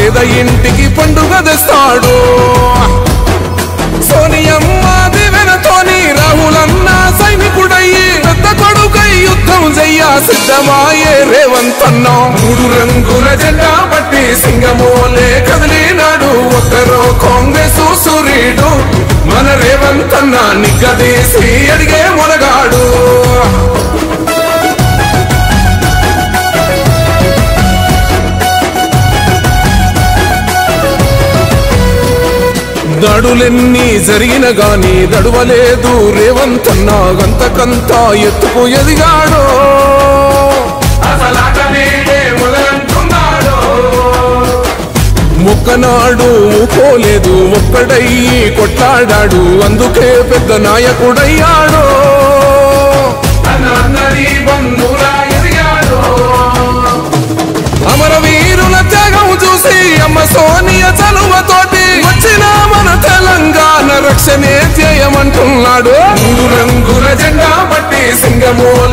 పేద ఇంటికి పండుగ తెస్తాడు. సోనియమ్మ దివెనతోని రాహులన్న సైనికుడయ్యి పెద్ద కొడుకై యుద్ధం చెయ్య సిద్ధమాయే రేవంత్ అన్న. 3 రంగుల జెండా పట్టి సింగమోలే కదిలినాడు. ఒక్కరో కాంగ్రెస్ సూర్యుడు మన రేవంత్ అన్న నిగ్గదీసి అడిగే మొనగాడు. దడులెన్ని జరిగిన గాని దడువలేదు రేవంత్ అన్న. గంతకంతా ఎత్తుకు ఎదిగాడు. మొక్కనాడు ఊకోలేదు, ఒక్కడయ్యి కొట్లాడాడు. అందుకే పెద్ద నాయకుడయ్యాడు. అమరవీరుల త్యాగం చూసి అమ్మ సోనియ చలువతోటి వచ్చిన మన తెలంగాణ రక్షణే చేయమంటున్నాడు. 3 రంగుల జెండా పట్టి సింగమోల